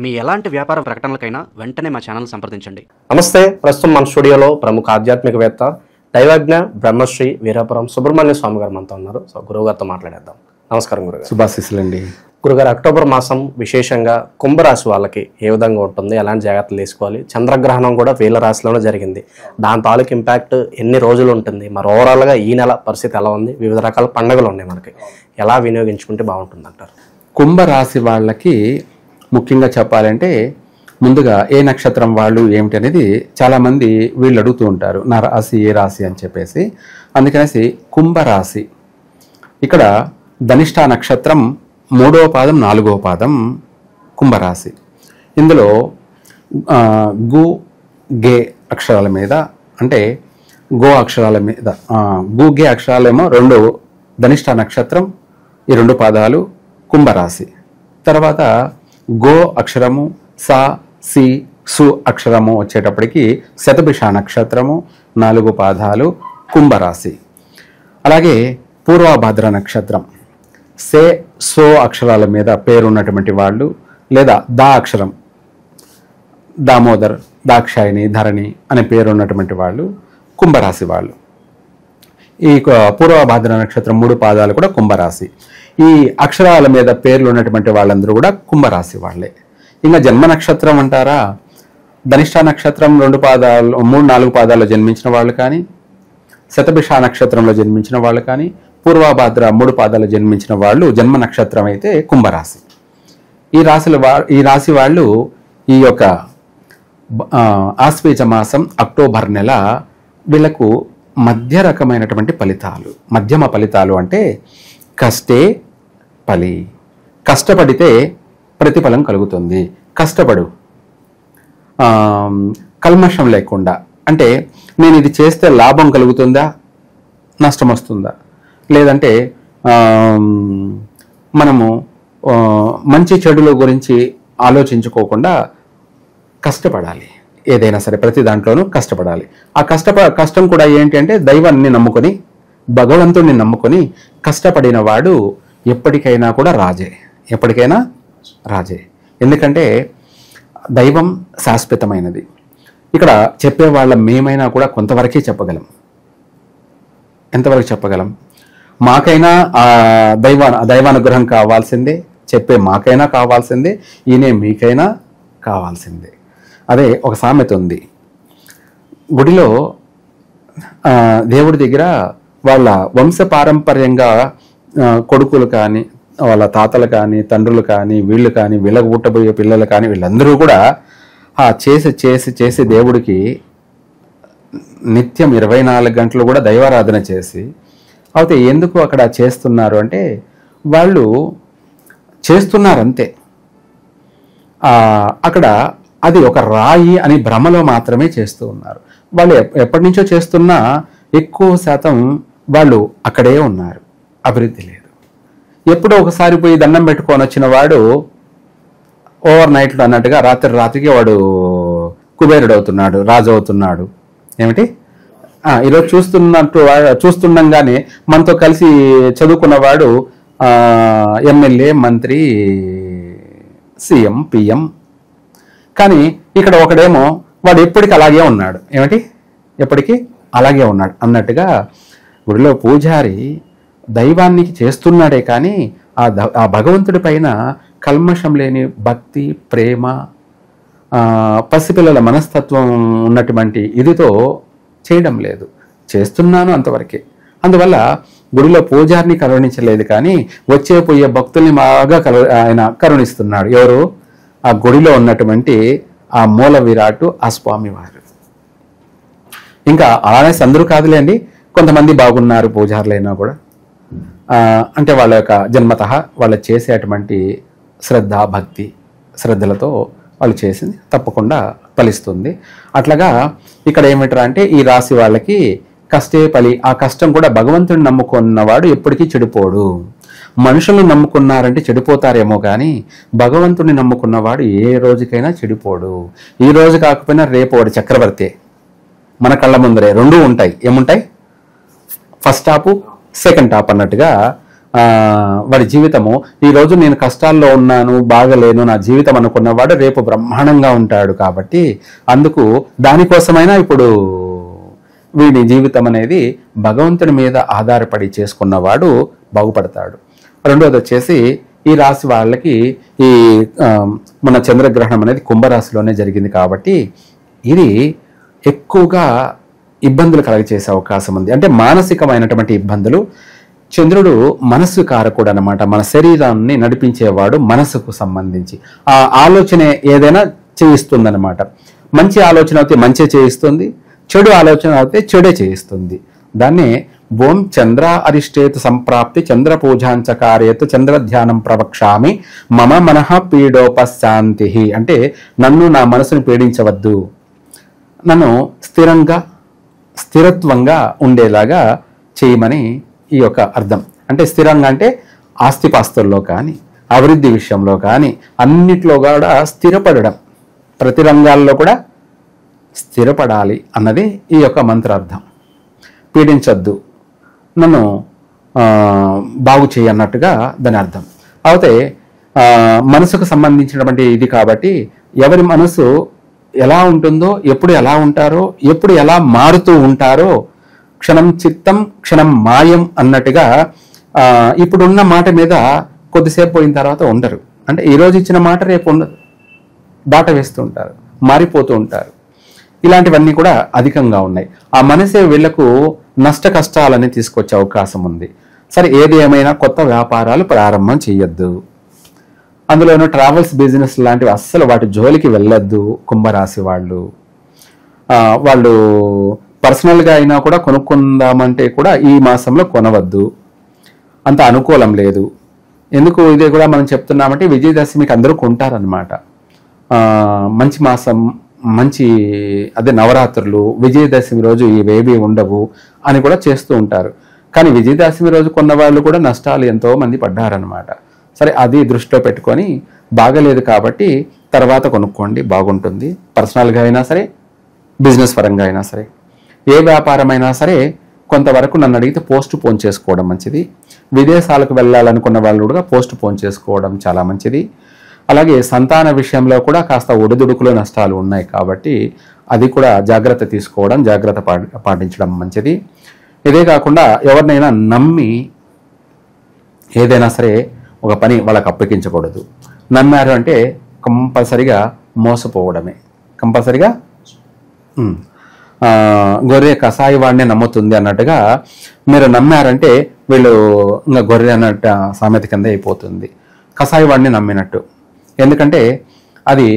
మీ ఎలాంటి వ్యాపార ప్రకటనలకైనా వెంటనే మా ఛానల్ సంప్రదించండి. నమస్తే. ప్రస్తుతం మన స్టూడియోలో ప్రముఖ ఆధ్యాత్మికవేత్త దైవజ్ఞ బ్రహ్మశ్రీ వీరాపురం సుబ్రహ్మణ్య స్వామి గారు మనతో ఉన్నారు. సో గురువుగారితో మాట్లాడేద్దాం. నమస్కారం గురుగారు. శుభాశీస్సులండి. గురుగారు, అక్టోబర్ మాసం విశేషంగా కుంభరాశి వాళ్ళకి ఏ విధంగా ఉంటుంది, ఎలాంటి జాగ్రత్తలు తీసుకోవాలి? చంద్రగ్రహణం కూడా వీళ్ళ రాశిలోనే జరిగింది. దాని తాలూకు ఇంపాక్ట్ ఎన్ని రోజులు ఉంటుంది? మరి ఓవరాల్గా ఈ నెల పరిస్థితి ఎలా ఉంది? వివిధ రకాల పండుగలు ఉన్నాయి, మనకి ఎలా వినియోగించుకుంటే బాగుంటుంది అంటారు? కుంభరాశి వాళ్ళకి ముఖ్యంగా చెప్పాలంటే ముందుగా ఏ నక్షత్రం వాళ్ళు ఏమిటి అనేది చాలామంది వీళ్ళు అడుగుతూ ఉంటారు, నా రాశి ఏ రాశి అని చెప్పేసి. అందుకనేసి కుంభరాశి ఇక్కడ ధనిష్ఠ నక్షత్రం 3వ పాదం 4వ పాదం కుంభరాశి. ఇందులో గు గే అక్షరాల మీద, అంటే గో అక్షరాల మీద, గు గే అక్షరాలేమో 2 ధనిష్ఠ నక్షత్రం, ఈ 2 పాదాలు కుంభరాశి. తర్వాత గో అక్షరము, సా సి సు అక్షరము వచ్చేటప్పటికి శతభిష నక్షత్రము, 4 పాదాలు కుంభరాశి. అలాగే పూర్వభద్ర నక్షత్రం, సే సో అక్షరాల మీద పేరున్నటువంటి వాళ్ళు, లేదా దా అక్షరం, దామోదర్, దాక్షాయిని, ధరణి అనే పేరు ఉన్నటువంటి వాళ్ళు కుంభరాశి వాళ్ళు. ఈ పూర్వభద్ర నక్షత్రం 3 పాదాలు కూడా కుంభరాశి. ఈ అక్షరాల మీద పేర్లు ఉన్నటువంటి వాళ్ళందరూ కూడా కుంభరాశి వాళ్ళే. ఇంకా జన్మ నక్షత్రం అంటారా, ధనిష్ఠ నక్షత్రం 2 పాదాలు 3-4 పాదాల్లో జన్మించిన వాళ్ళు కానీ, శతభిష నక్షత్రంలో జన్మించిన వాళ్ళు కానీ, పూర్వభద్ర 3 పాదాలు జన్మించిన వాళ్ళు జన్మ నక్షత్రం అయితే కుంభరాశి. ఈ రాశి వాళ్ళు ఈ యొక్క ఆశ్వేజ మాసం అక్టోబర్ నెల వీళ్ళకు మధ్య రకమైనటువంటి ఫలితాలు, మధ్యమ ఫలితాలు అంటే కష్టే ఫలి, కష్టపడితే ప్రతిఫలం కలుగుతుంది. కష్టపడు, కల్మషం లేకుండా, అంటే నేను ఇది చేస్తే లాభం కలుగుతుందా, నష్టం వస్తుందా, లేదంటే మనము మంచి చెడుల గురించి ఆలోచించుకోకుండా కష్టపడాలి. ఏదైనా సరే ప్రతి దాంట్లోనూ కష్టపడాలి. ఆ కష్టం కూడా ఏంటి అంటే దైవాన్ని నమ్ముకొని, భగవంతుడిని నమ్ముకొని కష్టపడిన వాడు ఎప్పటికైనా కూడా రాజే, ఎప్పటికైనా రాజే. ఎందుకంటే దైవం శాశ్వతమైనది. ఇక్కడ చెప్పేవాళ్ళ మేమైనా కూడా కొంతవరకే చెప్పగలం. ఎంతవరకు చెప్పగలం? మాకైనా దైవానుగ్రహం కావాల్సిందే, చెప్పే మాకైనా కావాల్సిందే, ఈయనే మీకైనా కావాల్సిందే. అదే ఒక సామెత ఉంది, గుడిలో దేవుడి దగ్గర వాళ్ళ వంశపారంపర్యంగా కొడుకులు కానీ, వాళ్ళ తాతలు కానీ, తండ్రులు కానీ, వీళ్ళు కానీ, వీళ్ళకు పుట్టబోయే పిల్లలు కానీ, వీళ్ళందరూ కూడా చేసి చేసి చేసి దేవుడికి నిత్యం 24 గంటలు కూడా దైవారాధన చేసి, అయితే ఎందుకు అక్కడ చేస్తున్నారు అంటే వాళ్ళు చేస్తున్నారంతే. అక్కడ అది ఒక రాయి అని భ్రమలో మాత్రమే చేస్తూ ఉన్నారు. వాళ్ళు ఎప్పటి నుంచో చేస్తున్నా ఎక్కువ శాతం వాళ్ళు అక్కడే ఉన్నారు, అభివృద్ధి లేదు. ఎప్పుడో ఒకసారి పోయి దండం పెట్టుకొని వచ్చిన వాడు ఓవర్ నైట్లో అన్నట్టుగా రాత్రికి వాడు కుబేరుడు అవుతున్నాడు, రాజు అవుతున్నాడు. ఏమిటి ఈరోజు చూస్తుండగానే మనతో కలిసి చదువుకున్నవాడు ఎమ్మెల్యే, మంత్రి, సీఎం, పిఎం. కానీ ఇక్కడ ఒకడేమో వాడు ఎప్పటికీ అలాగే ఉన్నాడు. ఏమిటి ఎప్పటికీ అలాగే ఉన్నాడు అన్నట్టుగా గుడిలో పూజారి దైవానికి చేస్తున్నాడే కానీ ఆ భగవంతుడి పైన కల్మషం లేని భక్తి, ప్రేమ, పసిపిల్లల మనస్తత్వం ఉన్నటువంటి ఇదితో చేయడం లేదు. చేస్తున్నాను అంతవరకే. అందువల్ల గుడిలో పూజారిని కరుణించలేదు కానీ వచ్చే పోయే భక్తుల్ని బాగా ఆయన కరుణిస్తున్నాడు. ఎవరు? ఆ గుడిలో ఉన్నటువంటి ఆ మూల విరాటు ఆ స్వామివారు. ఇంకా అలానే అందరూ కాదులేండి, కొంతమంది బాగున్నారు పూజారులైనా కూడా. అంటే వాళ్ళ యొక్క జన్మతః వాళ్ళు చేసేటువంటి శ్రద్ధ, భక్తి, శ్రద్ధలతో వాళ్ళు చేసింది తప్పకుండా ఫలిస్తుంది. అట్లాగా ఇక్కడ ఏమిట్రా అంటే ఈ రాశి వాళ్ళకి కష్టే ఫలి. ఆ కష్టం కూడా భగవంతుడిని నమ్ముకున్నవాడు ఎప్పటికీ చెడిపోడు. మనుషులను నమ్ముకున్నారంటే చెడిపోతారేమో కానీ భగవంతుడిని నమ్ముకున్నవాడు ఏ రోజుకైనా చెడిపోడు. ఈ రోజు కాకపోయినా రేపు వాడు చక్రవర్తి. మన కళ్ళ ముందరే 2 ఉంటాయి. ఏముంటాయి? ఫస్ట్ టాపు, సెకండ్ టాప్ అన్నట్టుగా వాడి జీవితము, ఈరోజు నేను కష్టాల్లో ఉన్నాను, బాగలేను, నా జీవితం అనుకున్నవాడు రేపు బ్రహ్మాండంగా ఉంటాడు. కాబట్టి అందుకు దానికోసమైనా ఇప్పుడు వీడి జీవితం అనేది భగవంతుని మీద ఆధారపడి చేసుకున్నవాడు బాగుపడతాడు. రెండోది వచ్చేసి ఈ రాశి వాళ్ళకి ఈ మన చంద్రగ్రహణం అనేది కుంభరాశిలోనే జరిగింది కాబట్టి ఇది ఎక్కువగా ఇబ్బందులు కలగచేసే అవకాశం ఉంది. అంటే మానసికమైనటువంటి ఇబ్బందులు. చంద్రుడు మనస్సు కారకుడు అనమాట. మన శరీరాన్ని నడిపించేవాడు మనసుకు సంబంధించి. ఆ ఆలోచన ఏదైనా చేయిస్తుందన్నమాట. మంచి ఆలోచన అయితే మంచి చేయిస్తుంది, చెడు ఆలోచన అయితే చెడే చేయిస్తుంది. దాన్నే ఓం చంద్ర అరిష్టేతు సంప్రాప్తి చంద్ర పూజాంచకారేతు చంద్ర ధ్యానం ప్రవక్ష్యామి మమ మనః పీడోపశాంతి. అంటే నన్ను, నా మనసును పీడించవద్దు, నన్ను స్థిరత్వంగా ఉండేలాగా చేయమని ఈ యొక్క అర్థం. అంటే స్థిరంగా అంటే ఆస్తిపాస్తుల్లో కానీ, అభివృద్ధి విషయంలో కానీ అన్నిట్లో కూడా స్థిరపడడం, ప్రతి రంగాల్లో కూడా స్థిరపడాలి అన్నది ఈ యొక్క మంత్రార్థం. పీడించొద్దు, నన్ను బాగు చేయన్నట్టుగా దాని అర్థం. అయితే మనసుకు సంబంధించినటువంటి ఇది కాబట్టి ఎవరి మనసు ఎలా ఉంటుందో, ఎప్పుడు ఎలా ఉంటారో, ఎప్పుడు ఎలా మారుతూ ఉంటారో, క్షణం చిత్తం క్షణం మాయం అన్నట్టుగా ఇప్పుడున్న మాట మీద కొద్దిసేపు పోయిన తర్వాత ఉండరు. అంటే ఈరోజు ఇచ్చిన మాట రేపు ఉండదు, దాట వేస్తూ ఉంటారు, మారిపోతూ ఉంటారు. ఇలాంటివన్నీ కూడా అధికంగా ఉన్నాయి. ఆ మనసే వీళ్లకు నష్ట కష్టాలని తీసుకొచ్చే అవకాశం ఉంది. సరే, ఏది ఏమైనా కొత్త వ్యాపారాలు ప్రారంభం చేయొద్దు. అందులోనూ ట్రావెల్స్ బిజినెస్ లాంటివి అస్సలు వాటి జోలికి వెళ్ళొద్దు. కుంభరాశి వాళ్ళు పర్సనల్గా అయినా కూడా కొనుక్కుందామంటే కూడా ఈ మాసంలో కొనవద్దు, అంత అనుకూలం లేదు. ఎందుకు ఇదే కూడా మనం చెప్తున్నామంటే విజయదశమికి అందరూ కొంటారనమాట. మంచి మాసం, మంచి అదే నవరాత్రులు, విజయదశమి రోజు ఇవేవి ఉండవు అని కూడా చేస్తూ ఉంటారు. కానీ విజయదశమి రోజు కొన్న వాళ్ళు కూడా నష్టాలు ఎంతో మంది పడ్డారనమాట. సరే, అది దృష్టిలో పెట్టుకొని బాగలేదు కాబట్టి తర్వాత కొనుక్కోండి, బాగుంటుంది. పర్సనల్గా అయినా సరే, బిజినెస్ పరంగా అయినా సరే, ఏ వ్యాపారమైనా సరే కొంతవరకు నన్ను అడిగితే పోస్ట్ పోన్ చేసుకోవడం మంచిది. విదేశాలకు వెళ్ళాలనుకున్న వాళ్ళు కూడా పోస్ట్ పోన్ చేసుకోవడం చాలా మంచిది. అలాగే సంతాన విషయంలో కూడా కాస్త ఒడిదుడుకులు నష్టాలు ఉన్నాయి కాబట్టి అది కూడా జాగ్రత్త తీసుకోవడం, జాగ్రత్త పాటించడం మంచిది. ఇదే కాకుండా ఎవరినైనా నమ్మి ఏదైనా సరే ఒక పని వాళ్ళకి అప్పగించకూడదు. నమ్మారు అంటే కంపల్సరిగా మోసపోవడమే. కంపల్సరిగా గొర్రె కసాయి వాడినే నమ్ముతుంది అన్నట్టుగా మీరు నమ్మారంటే వీళ్ళు ఇంకా గొర్రె అన్నట్టు సామెత కింద అయిపోతుంది. కసాయి వాడిని నమ్మినట్టు. ఎందుకంటే అది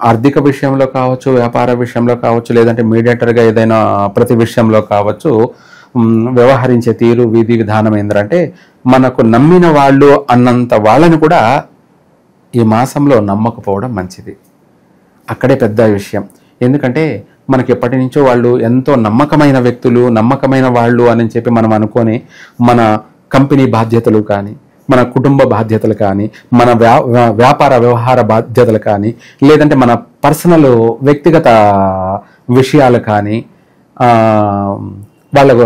ఆర్థిక విషయంలో కావచ్చు, వ్యాపార విషయంలో కావచ్చు, లేదంటే మీడియేటర్గా ఏదైనా ప్రతి విషయంలో కావచ్చు, వ్యవహరించే తీరు, విధి విధానం ఏంటంటే మనకు నమ్మిన వాళ్ళు అన్నంత వాళ్ళని కూడా ఈ మాసంలో నమ్మకపోవడం మంచిది. అక్కడే పెద్ద విషయం. ఎందుకంటే మనకి ఎప్పటి నుంచో వాళ్ళు ఎంతో నమ్మకమైన వ్యక్తులు, నమ్మకమైన వాళ్ళు అని చెప్పి మనం అనుకొని మన కంపెనీ బాధ్యతలు కానీ, మన కుటుంబ బాధ్యతలు కానీ, మన వ్యాపార వ్యవహార బాధ్యతలు కానీ, లేదంటే మన పర్సనల్ వ్యక్తిగత విషయాలు కానీ వాళ్ళకు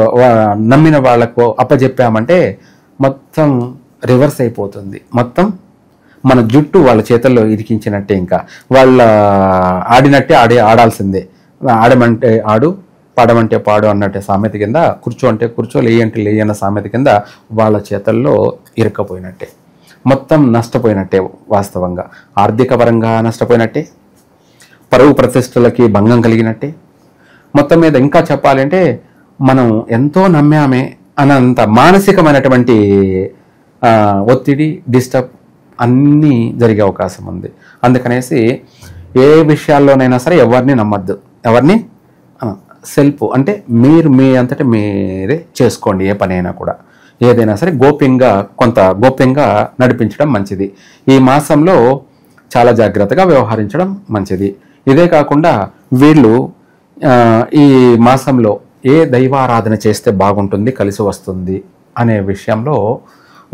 నమ్మిన వాళ్లకు అప్పచెప్పామంటే మొత్తం రివర్స్ అయిపోతుంది. మొత్తం మన జుట్టు వాళ్ళ చేతుల్లో ఇరికించినట్టే. ఇంకా వాళ్ళ ఆడినట్టే ఆడాల్సిందే. ఆడమంటే ఆడు, పాడమంటే పాడు అన్నట్టే సామెత కింద, కూర్చో అంటే కూర్చో, లేయంటే లేయన్న సామెత కింద వాళ్ళ చేతల్లో ఇరుక్కపోయినట్టే. మొత్తం నష్టపోయినట్టే. వాస్తవంగా ఆర్థిక పరంగా నష్టపోయినట్టే, పరువు ప్రతిష్టలకి భంగం కలిగినట్టే. మొత్తం మీద ఇంకా చెప్పాలంటే మనం ఎంతో నమ్మామే అనంత మానసికమైనటువంటి ఒత్తిడి, డిస్టర్బ్ అన్నీ జరిగే అవకాశం ఉంది. అందుకనేసి ఏ విషయాల్లోనైనా సరే ఎవరిని నమ్మద్దు. ఎవరిని సెల్ఫ్ అంటే మీరు మీ అంతటా మీరే చేసుకోండి. ఏ పనైనా కూడా ఏదైనా సరే కొంత గోప్యంగా నడిపించడం మంచిది. ఈ మాసంలో చాలా జాగ్రత్తగా వ్యవహరించడం మంచిది. ఇదే కాకుండా వీళ్ళు ఈ మాసంలో ఏ దైవారాధన చేస్తే బాగుంటుంది, కలిసి వస్తుంది అనే విషయంలో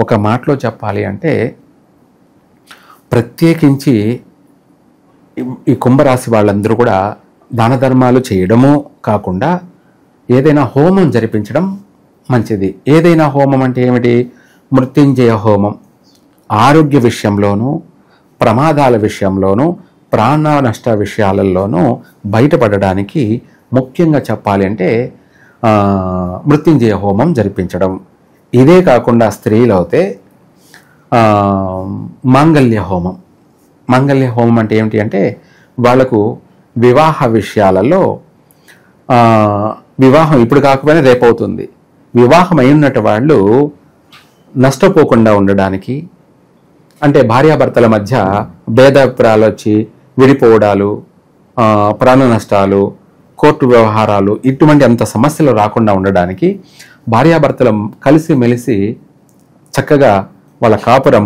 ఒక మాటలో చెప్పాలి అంటే, ప్రత్యేకించి ఈ కుంభరాశి వాళ్ళందరూ కూడా దాన ధర్మాలు చేయడము కాకుండా ఏదైనా హోమం జరిపించడం మంచిది. ఏదైనా హోమం అంటే ఏమిటి? మృత్యుంజయ హోమం ఆరోగ్య విషయంలోనూ, ప్రమాదాల విషయంలోనూ, ప్రాణ నష్ట విషయాలలోనూ బయటపడడానికి ముఖ్యంగా చెప్పాలి అంటే మృత్యుంజయ హోమం జరిపించడం. ఇదే కాకుండా స్త్రీలు అయితే మాంగళ్య హోమం. మాంగళ్య హోమం అంటే ఏమిటి అంటే వాళ్లకు వివాహ విషయాలలో వివాహం ఇప్పుడు కాకపోయినా రేపు అవుతుంది, వివాహం అయినట్టు వాళ్ళు నష్టపోకుండా ఉండడానికి, అంటే భార్యాభర్తల మధ్య భేదాభిప్రాయాలు వచ్చి విడిపోవడాలు, ప్రాణ నష్టాలు, కోర్టు వ్యవహారాలు ఇటువంటి అంత సమస్యలు రాకుండా ఉండడానికి, భార్యాభర్తలు కలిసి మెలిసి చక్కగా వాళ్ళ కాపురం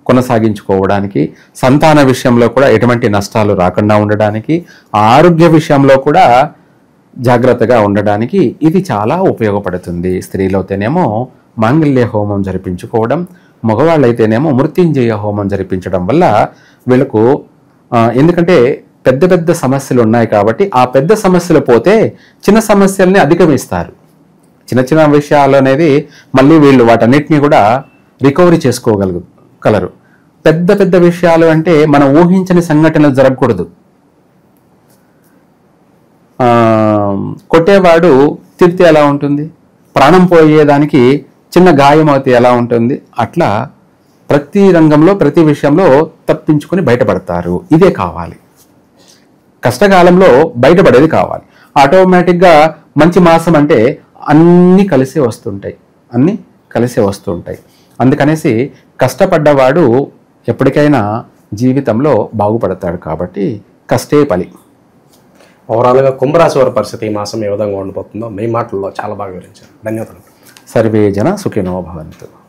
కొనసాగించుకోవడానికి, సంతాన విషయంలో కూడా ఎటువంటి నష్టాలు రాకుండా ఉండడానికి, ఆరోగ్య విషయంలో కూడా జాగ్రత్తగా ఉండడానికి ఇది చాలా ఉపయోగపడుతుంది. స్త్రీలైతేనేమో మాంగళ్య హోమం జరిపించుకోవడం, మగవాళ్ళైతేనేమో మృత్యుంజయ హోమం జరిపించడం వల్ల వీళ్ళకు ఎందుకంటే పెద్ద పెద్ద సమస్యలు ఉన్నాయి కాబట్టి ఆ పెద్ద సమస్యలు పోతే చిన్న సమస్యల్ని అధిగమిస్తారు. చిన్న చిన్న విషయాలు అనేది మళ్ళీ వీళ్ళు వాటన్నిటినీ కూడా రికవరీ చేసుకోగలరు. పెద్ద పెద్ద విషయాలు అంటే మనం ఊహించని సంఘటనలు జరగకూడదు. కొట్టేవాడు తిడితే ఎలా ఉంటుంది, ప్రాణం పోయేదానికి చిన్న గాయం అయితే ఎలా ఉంటుంది, అట్లా ప్రతి రంగంలో ప్రతి విషయంలో తప్పించుకొని బయటపడతారు. ఇదే కావాలి. కష్టకాలంలో బయటపడేది కావాలి. ఆటోమేటిక్గా మంచి మాసం అంటే అన్నీ కలిసే వస్తుంటాయి. అందుకనేసి కష్టపడ్డవాడు ఎప్పటికైనా జీవితంలో బాగుపడతాడు. కాబట్టి కష్టే ఫలి. ఓవరాల్గా కుంభరాశి వారి పరిస్థితి ఈ మాసం ఏ విధంగా ఉండబోతుందో మీ మాటల్లో చాలా బాగా వివరించారు. ధన్యవాదాలు. సర్వే జన సుఖినో భవంతు.